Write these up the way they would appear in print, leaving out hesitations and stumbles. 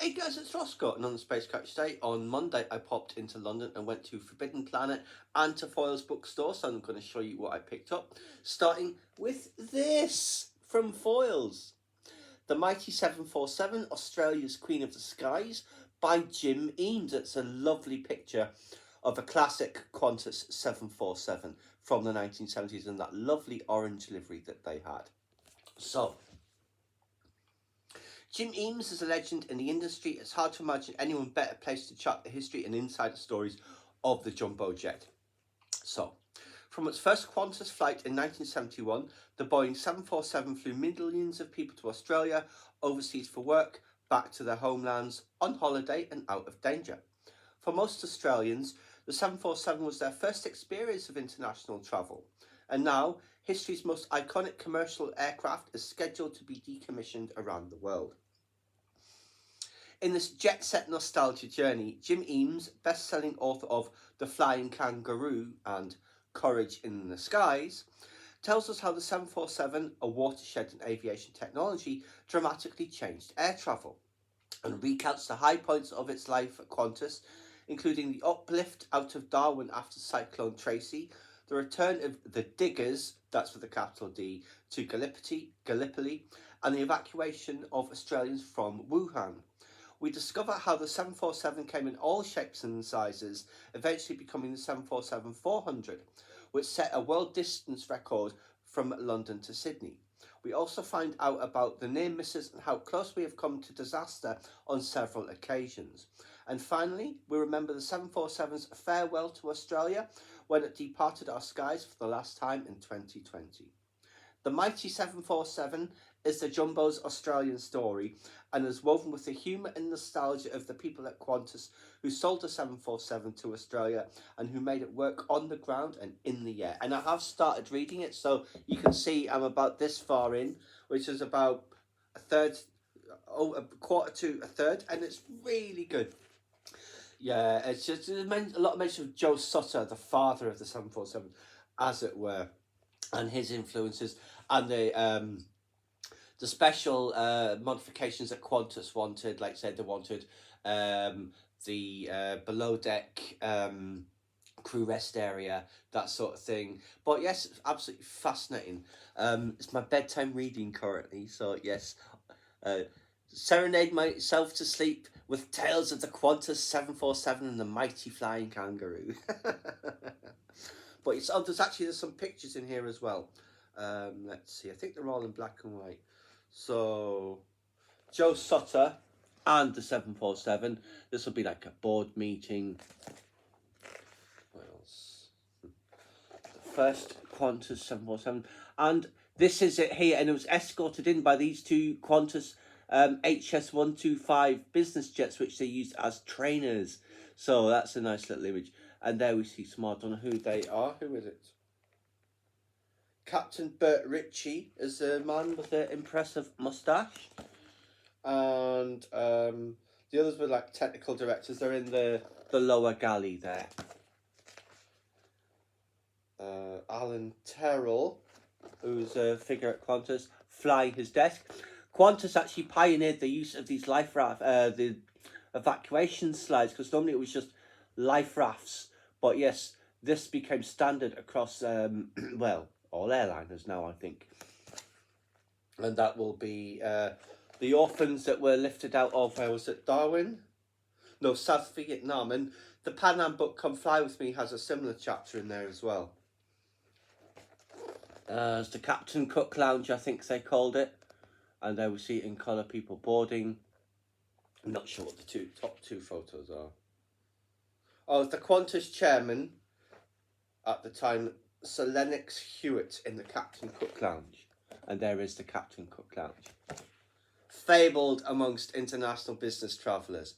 Hey guys, it's Roscoe, and on the Space Couch today, on Monday, I popped into London and went to Forbidden Planet and to Foyles bookstore, so I'm going to show you what I picked up, starting with this from Foyles. The Mighty 747, Australia's Queen of the Skies, by Jim Eames. It's a lovely picture of a classic Qantas 747 from the 1970s and that lovely orange livery that they had. So, Jim Eames is a legend in the industry. It's hard to imagine anyone better placed to chart the history and insider stories of the jumbo jet. So, from its first Qantas flight in 1971, the Boeing 747 flew millions of people to Australia, overseas for work, back to their homelands, on holiday and out of danger. For most Australians, the 747 was their first experience of international travel. And now, history's most iconic commercial aircraft is scheduled to be decommissioned around the world. In this jet-set nostalgia journey, Jim Eames, best-selling author of The Flying Kangaroo and Courage in the Skies, tells us how the 747, a watershed in aviation technology, dramatically changed air travel, and recounts the high points of its life at Qantas, including the uplift out of Darwin after Cyclone Tracy, the return of the Diggers, that's with a capital D, to Gallipoli, and the evacuation of Australians from Wuhan. We discover how the 747 came in all shapes and sizes, eventually becoming the 747-400, which set a world distance record from London to Sydney. We also find out about the near misses and how close we have come to disaster on several occasions. And finally, we remember the 747's farewell to Australia when it departed our skies for the last time in 2020. The Mighty 747 is the Jumbo's Australian story and is woven with the humour and nostalgia of the people at Qantas who sold the 747 to Australia and who made it work on the ground and in the air. And I have started reading it, so you can see I'm about this far in, which is about a quarter to a third, and it's really good. Yeah, it's just a lot of mention of Joe Sutter, the father of the 747, as it were, and his influences, and the special modifications that Qantas wanted. Like I said, they wanted the below deck crew rest area, that sort of thing. But yes, it's absolutely fascinating. It's my bedtime reading currently, so yes, serenade myself to sleep with tales of the Qantas 747 and the mighty flying kangaroo. But there's some pictures in here as well. Let's see, I think they're all in black and white. So, Joe Sutter and the 747. This will be like a board meeting. What else? The first Qantas 747. And this is it here, and it was escorted in by these two Qantas HS-125 business jets, which they used as trainers. So that's a nice little image. And there we see Smart. I don't know who they are. Who is it? Captain Bert Ritchie is the man with the impressive moustache. And the others were like technical directors. They're in the lower galley there. Alan Terrell, who's a figure at Qantas, flying his desk. Qantas actually pioneered the use of these life raft, the evacuation slides, because normally it was just life rafts. But yes, this became standard across, well, all airliners now, I think. And that will be the orphans that were lifted out of, where was it, Darwin? No, South Vietnam. And the Pan Am book, Come Fly With Me, has a similar chapter in there as well. It's the Captain Cook Lounge, I think they called it. And there we see in colour people boarding. I'm not sure what the top two photos are. Oh, it's the Qantas chairman at the time, Sir Lennox Hewitt, in the Captain Cook Lounge. And there is the Captain Cook Lounge. Fabled amongst international business travellers.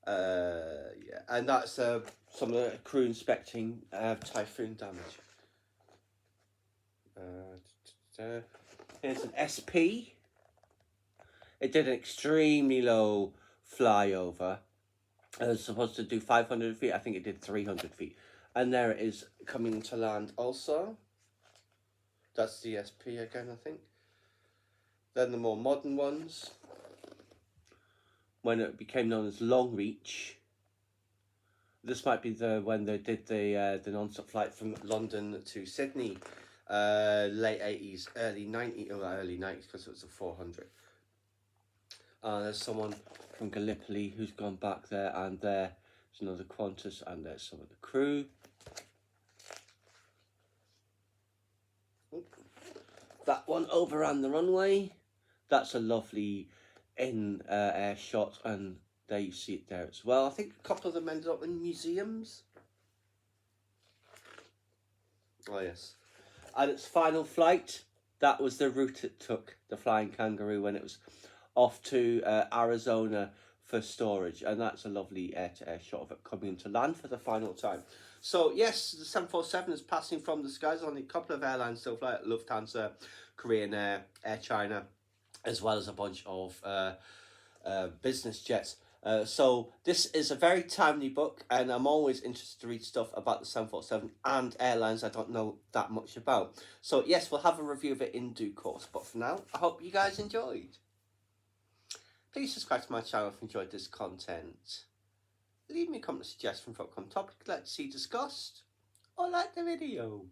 Yeah, and that's some of the crew inspecting typhoon damage. Here's an SP. It did an extremely low flyover. It was supposed to do 500 feet. I think it did 300 feet. And there it is coming to land also. That's the SP again, I think. Then the more modern ones. when it became known as Longreach. This might be when they did the non-stop flight from London to Sydney, late 80s, early 90s, early 90s, because it was a 400. There's someone from Gallipoli who's gone back there, and there's another Qantas, and there's some of the crew. That one overran the runway. That's a lovely air shot, and there you see it there as well. I think a couple of them ended up in museums. Oh yes. And its final flight, that was the route it took, the Flying Kangaroo, when it was off to Arizona for storage. And that's a lovely air-to-air shot of it coming into land for the final time. So yes, the 747 is passing from the skies. Only a couple of airlines still fly, Lufthansa, Korean Air, Air China, as well as a bunch of business jets. So this is a very timely book, and I'm always interested to read stuff about the 747 and airlines I don't know that much about. So yes, we'll have a review of it in due course. But for now, I hope you guys enjoyed. Please subscribe to my channel if you enjoyed this content. Leave me a comment suggestion for upcoming topic you'd like to see discussed, or like the video.